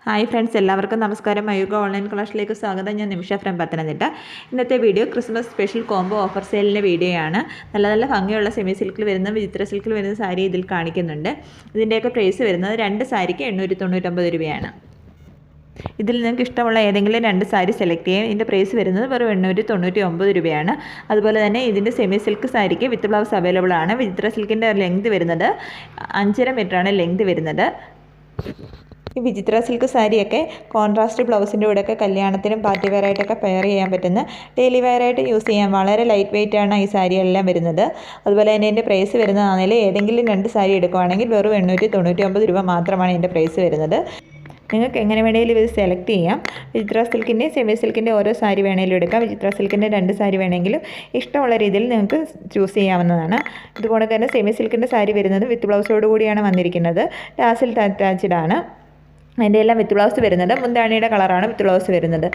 Hi friends, എല്ലാവർക്കും നമസ്കാരം. Mayuka online ക്ലാസ്സിലേക്ക് സ്വാഗതം. ഞാൻ നിമിഷ ഫ്രം പത്തനംതിട്ട. ഇന്നത്തെ video Christmas special combo offer സെയിലിൻ്റെ വീഡിയോയാണ്. നല്ല നല്ല ഭംഗിയുള്ള സെമി സിൽക്കിൽ വരുന്ന, വിചിത്ര സിൽക്കിൽ വരുന്ന സാരി ഇതിൽ കാണിക്കുന്നുണ്ട്. ഇതിൻ്റെയൊക്കെ പ്രൈസ് വരുന്നത് 2 സാരിക്ക് 899 രൂപയാണ്. ഇതിൽ നിങ്ങൾക്ക് ഇഷ്ടമുള്ള ഏതെങ്കിലും 2 സാരി സെലക്ട് ചെയ്യാം. ഇതിൻ്റെ പ്രൈസ് വരുന്നത് വെറും 899 രൂപയാണ്. അതുപോലെ തന്നെ ഇതിൻ്റെ സെമി സിൽക്ക് സാരിക്ക് വിത്ത് ബ്ലൗസ് അവൈലബിൾ ആണ്. വിചിത്ര സിൽക്കിൻ്റെ ലെങ്ത് വരുന്നത് 5.5 മീറ്ററാണ് ലെങ്ത് വരുന്നത്. ഈ വിചിത്ര സിൽക്ക് സാരിയൊക്കെ കോൺട്രാസ്റ്റ് ബ്ലൗസിൻ്റെ കൂടെയൊക്കെ കല്യാണത്തിനും പാർട്ടി വെയറായിട്ടൊക്കെ പെയർ ചെയ്യാൻ പറ്റുന്ന, ഡെയിലി വെയറായിട്ട് യൂസ് ചെയ്യാൻ വളരെ ലൈറ്റ് വെയിറ്റ് ആണ് ഈ സാരിയെല്ലാം വരുന്നത്. അതുപോലെ തന്നെ ഇതിൻ്റെ പ്രൈസ് വരുന്നതാണെങ്കിൽ ഏതെങ്കിലും 2 സാരി എടുക്കുകയാണെങ്കിൽ വെറും 899 രൂപ മാത്രമാണ് ഇതിൻ്റെ പ്രൈസ് വരുന്നത്. നിങ്ങൾക്ക് എങ്ങനെ വേണമെങ്കിലും ഇത് സെലക്ട് ചെയ്യാം. വിചിത്ര സിൽക്കിൻ്റെ സെമി സിൽക്കിൻ്റെ ഓരോ സാരി വേണമെങ്കിലും എടുക്കാം. വിചിത്ര സിൽക്കിൻ്റെ 2 സാരി വേണമെങ്കിലും ഇഷ്ടമുള്ള രീതിയിൽ നിങ്ങൾക്ക് ചൂസ് ചെയ്യാവുന്നതാണ്. ഇതുപോലെ തന്നെ സെമി സിൽക്കിൻ്റെ സാരി വരുന്നത് വിത്ത് ബ്ലൗസോട് കൂടിയാണ് വന്നിരിക്കുന്നത്. ടാസിൽ അറ്റാച്ച്ഡ് ആണ്. അതിൻ്റെ എല്ലാം വിത്ത് ബ്ലൗസ് വരുന്നത് മുന്താണിയുടെ കളറാണ് വിത്ത് ബ്ലൗസ് വരുന്നത്.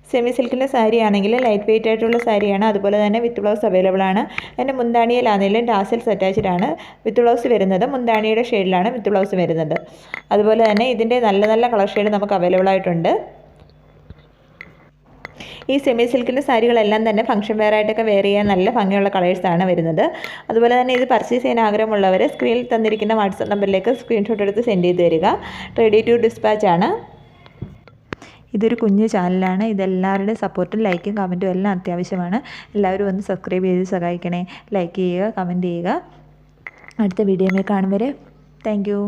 സെമി സിൽക്കിൻ്റെ സാരി ആണെങ്കിൽ ലൈറ്റ് വെയിറ്റ് ആയിട്ടുള്ള സാരിയാണ്. അതുപോലെ തന്നെ വിത്ത് ബ്ലൗസ് അവൈലബിൾ ആണ്. അതിൻ്റെ മുന്താണിയിലാണെങ്കിലും ടാസിൽസ് അറ്റാച്ച്ഡ് ആണ്. വിത്ത് ബ്ലൗസ് വരുന്നത് മുന്താണിയുടെ ഷെയ്ഡിലാണ് വിത്ത് ബ്ലൗസ് വരുന്നത്. അതുപോലെ തന്നെ ഇതിൻ്റെ നല്ല നല്ല കളർ ഷെയ്ഡ് നമുക്ക് അവൈലബിൾ ആയിട്ടുണ്ട്. ഈ സെമി സിൽക്കിൻ്റെ സാരികളെല്ലാം തന്നെ ഫംഗ്ഷൻ വെയറായിട്ടൊക്കെ വെയർ ചെയ്യാൻ നല്ല ഭംഗിയുള്ള കളേഴ്സാണ് വരുന്നത്. അതുപോലെ തന്നെ ഇത് പർച്ചേസ് ചെയ്യാൻ ആഗ്രഹമുള്ളവർ സ്ക്രീനിൽ തന്നിരിക്കുന്ന വാട്സപ്പ് നമ്പറിലേക്ക് സ്ക്രീൻഷോട്ട് എടുത്ത് സെൻഡ് ചെയ്ത് തരിക. റെഡി ടു ഡിസ്പാച്ച് ആണ്. ഇതൊരു കുഞ്ഞു ചാനലാണ്. ഇതെല്ലാവരുടെയും സപ്പോർട്ടും ലൈക്കും കമൻറ്റും എല്ലാം അത്യാവശ്യമാണ്. എല്ലാവരും ഒന്ന് സബ്സ്ക്രൈബ് ചെയ്ത് സഹായിക്കണേ. ലൈക്ക് ചെയ്യുക, കമൻറ്റ് ചെയ്യുക. അടുത്ത വീഡിയോയിൽ കാണും വരെ താങ്ക് യു.